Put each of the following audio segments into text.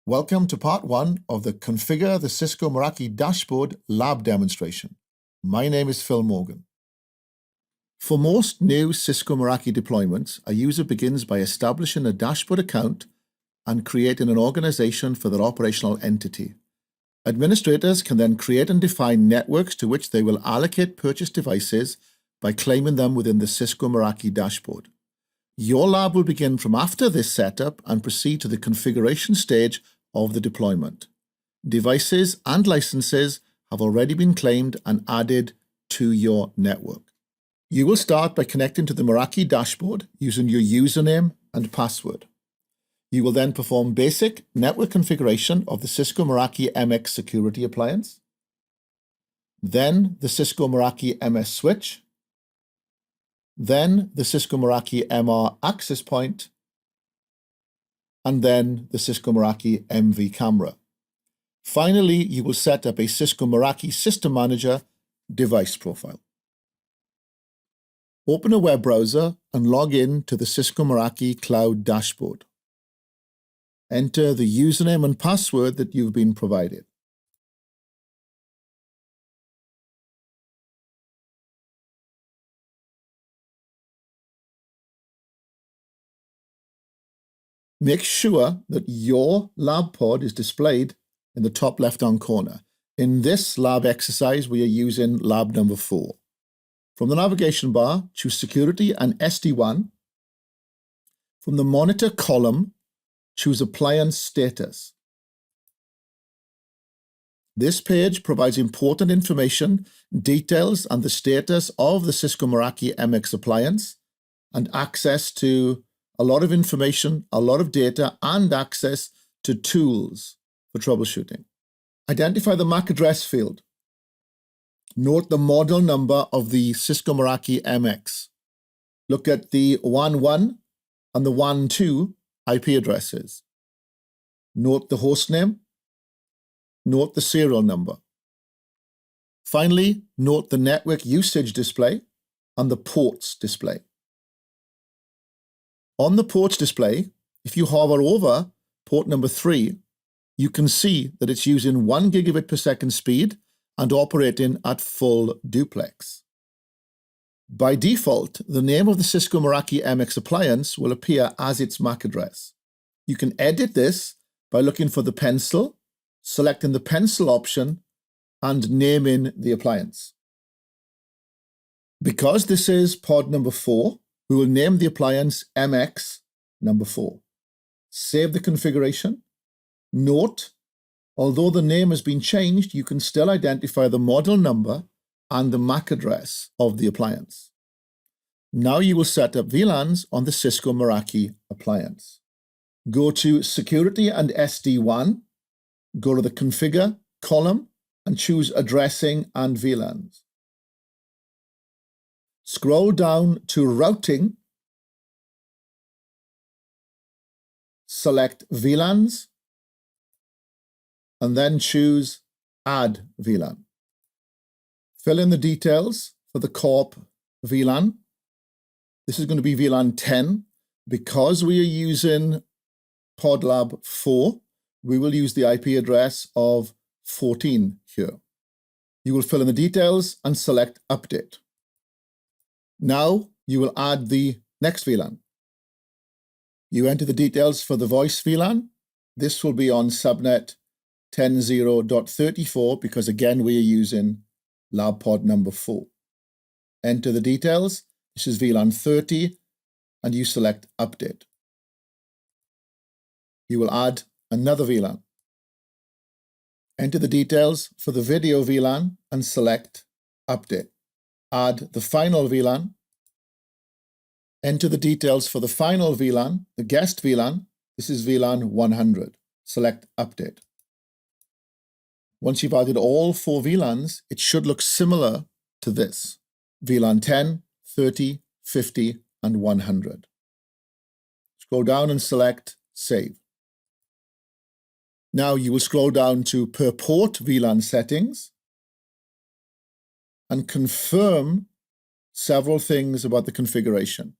Welcome to part 1 of the Configure the Cisco Meraki Dashboard lab demonstration. My name is Phil Morgan. For most new Cisco Meraki deployments, a user begins by establishing a dashboard account and creating an organization for their operational entity. Administrators can then create and define networks to which they will allocate purchased devices by claiming them within the Cisco Meraki dashboard. Your lab will begin from after this setup and proceed to the configuration stage of the deployment. Devices and licenses have already been claimed and added to your network. You will start by connecting to the Meraki dashboard using your username and password. You will then perform basic network configuration of the Cisco Meraki MX security appliance, then the Cisco Meraki MS switch, then the Cisco Meraki MR access point, and then the Cisco Meraki MV camera. Finally, you will set up a Cisco Meraki System Manager device profile. Open a web browser and log in to the Cisco Meraki Cloud dashboard. Enter the username and password that you've been provided. Make sure that your lab pod is displayed in the top left-hand corner. In this lab exercise, we are using lab number 4. From the navigation bar, choose Security and SD1. From the Monitor column, choose Appliance Status. This page provides important information, details, and the status of the Cisco Meraki MX appliance, and access to a lot of information, a lot of data, and access to tools for troubleshooting. Identify the MAC address field. Note the model number of the Cisco Meraki MX. Look at the 1.1 and the 1.2 IP addresses. Note the host name. Note the serial number. Finally, note the network usage display and the ports display. On the ports display, if you hover over port number 3, you can see that it's using 1 gigabit per second speed and operating at full duplex. By default, the name of the Cisco Meraki MX appliance will appear as its MAC address. You can edit this by looking for the pencil, selecting the pencil option, and naming the appliance. Because this is pod number 4, we will name the appliance MX number 4. Save the configuration. Note, although the name has been changed, you can still identify the model number and the MAC address of the appliance. Now you will set up VLANs on the Cisco Meraki appliance. Go to Security and SD1, go to the Configure column, and choose Addressing and VLANs. Scroll down to Routing, select VLANs, and then choose Add VLAN. Fill in the details for the Corp VLAN. This is going to be VLAN 10. Because we are using PodLab 4, we will use the IP address of 14 here. You will fill in the details and select Update. Now you will add the next VLAN. You enter the details for the voice VLAN. This will be on subnet 10.0.34 because again we are using lab pod number 4. Enter the details. This is VLAN 30 and you select Update. You will add another VLAN. Enter the details for the video VLAN and select Update. Add the final VLAN. Enter the details for the final VLAN, the guest VLAN. This is VLAN 100. Select Update. Once you've added all 4 VLANs, it should look similar to this. VLAN 10, 30, 50, and 100. Scroll down and select Save. Now you will scroll down to Per Port VLAN Settings and confirm several things about the configuration.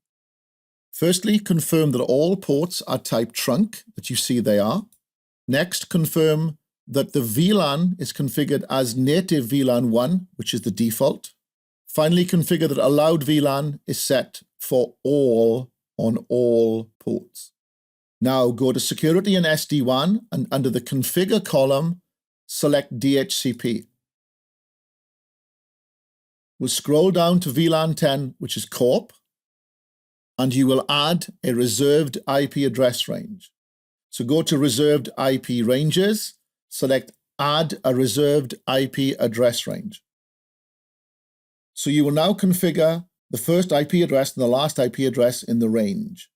Firstly, confirm that all ports are type trunk, that you see they are. Next, confirm that the VLAN is configured as native VLAN 1, which is the default. Finally, configure that allowed VLAN is set for all on all ports. Now go to Security and SD-WAN, and under the Configure column, select DHCP. We'll scroll down to VLAN 10, which is Corp, and you will add a reserved IP address range. So go to Reserved IP Ranges, select Add a Reserved IP Address Range. So you will now configure the first IP address and the last IP address in the range.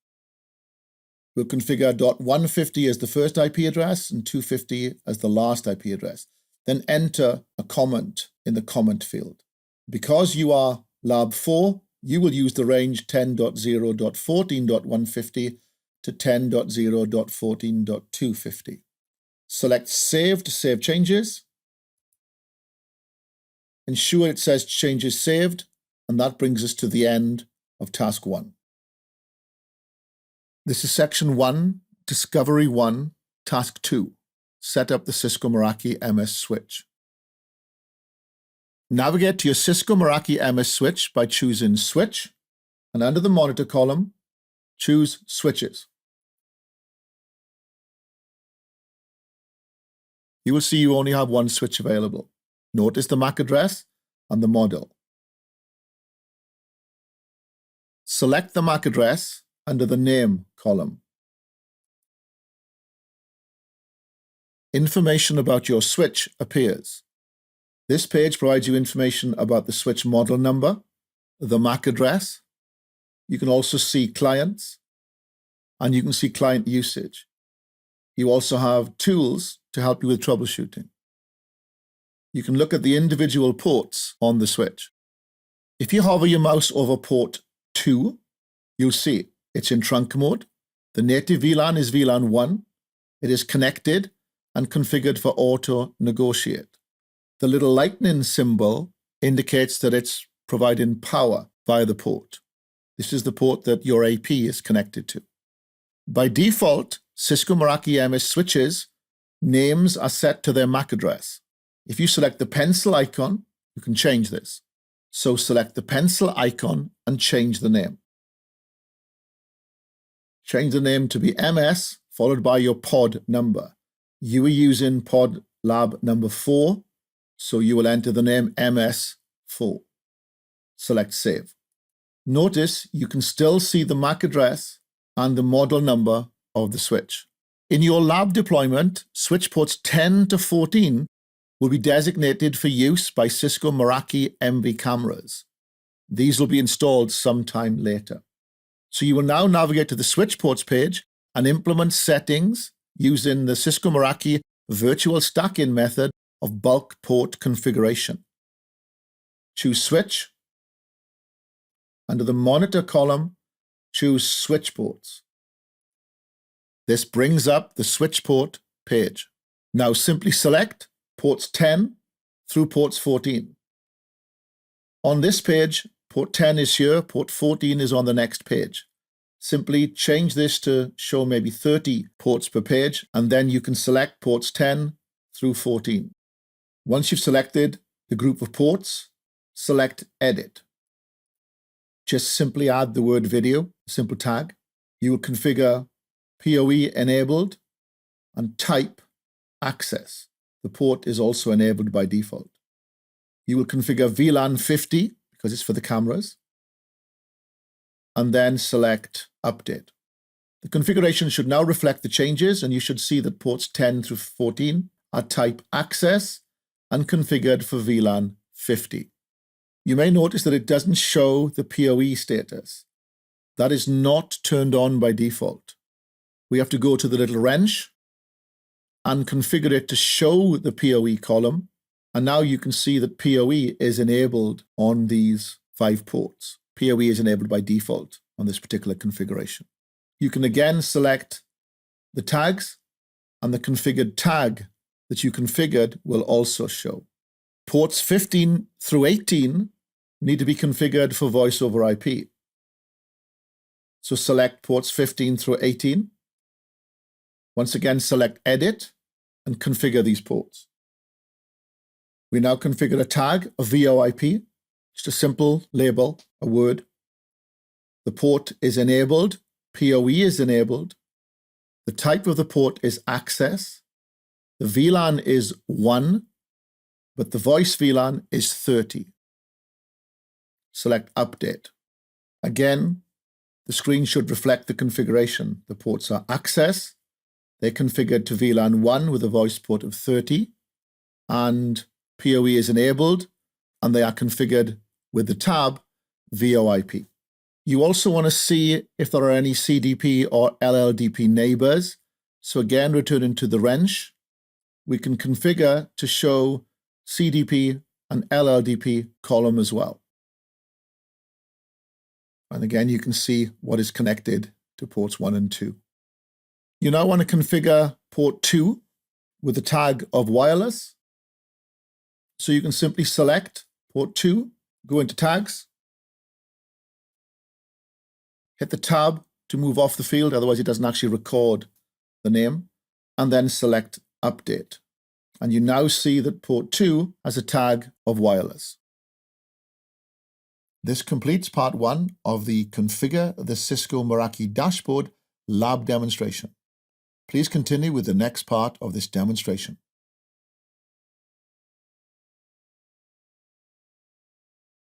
We'll configure .150 as the first IP address and 250 as the last IP address. Then enter a comment in the comment field. Because you are Lab 4, you will use the range 10.0.14.150 to 10.0.14.250. Select Save to save changes. Ensure it says Changes Saved, and that brings us to the end of Task 1. This is Section 1, Discovery 1, Task 2. Set up the Cisco Meraki MS switch. Navigate to your Cisco Meraki MS switch by choosing Switch, and under the Monitor column, choose Switches. You will see you only have one switch available. Notice the MAC address and the model. Select the MAC address under the Name column. Information about your switch appears. This page provides you information about the switch model number, the MAC address. You can also see clients, and you can see client usage. You also have tools to help you with troubleshooting. You can look at the individual ports on the switch. If you hover your mouse over port 2, you'll see it's in trunk mode. The native VLAN is VLAN 1. It is connected and configured for auto negotiate. The little lightning symbol indicates that it's providing power via the port. This is the port that your AP is connected to. By default, Cisco Meraki MS switches names are set to their MAC address. If you select the pencil icon, you can change this. So select the pencil icon and change the name. Change the name to be MS followed by your pod number. You are using pod lab number 4, so you will enter the name MS4. Select Save. Notice you can still see the MAC address and the model number of the switch. In your lab deployment, switch ports 10 to 14 will be designated for use by Cisco Meraki MV cameras. These will be installed sometime later. So you will now navigate to the switch ports page and implement settings using the Cisco Meraki virtual stack-in method of bulk port configuration. Choose Switch. Under the Monitor column, choose Switch ports. This brings up the switch port page. Now simply select ports 10 through ports 14. On this page, port 10 is here, port 14 is on the next page. Simply change this to show maybe 30 ports per page, and then you can select ports 10 through 14. Once you've selected the group of ports, select Edit. Just simply add the word video, simple tag. You will configure PoE enabled and type access. The port is also enabled by default. You will configure VLAN 50 because it's for the cameras, and then select Update. The configuration should now reflect the changes, and you should see that ports 10 through 14 are type access and configured for VLAN 50. You may notice that it doesn't show the PoE status. That is not turned on by default. We have to go to the little wrench and configure it to show the PoE column. And now you can see that PoE is enabled on these 5 ports. PoE is enabled by default on this particular configuration. You can again select the tags, and the configured tag that you configured will also show. Ports 15 through 18 need to be configured for voice over IP. So select ports 15 through 18. Once again, select Edit and configure these ports. We now configure a tag of VoIP, just a simple label, a word. The port is enabled, PoE is enabled. The type of the port is access. The VLAN is 1, but the voice VLAN is 30. Select Update. Again, the screen should reflect the configuration. The ports are access. They're configured to VLAN 1 with a voice port of 30, and PoE is enabled, and they are configured with the tab VoIP. You also want to see if there are any CDP or LLDP neighbors. So again, returning to the wrench, we can configure to show CDP and LLDP column as well. And again, you can see what is connected to ports 1 and 2. You now want to configure port 2 with the tag of wireless. So you can simply select port 2, go into tags, hit the tab to move off the field, otherwise it doesn't actually record the name, and then select Update. And you now see that port 2 has a tag of wireless. This completes part 1 of the Configure the Cisco Meraki Dashboard lab demonstration. Please continue with the next part of this demonstration.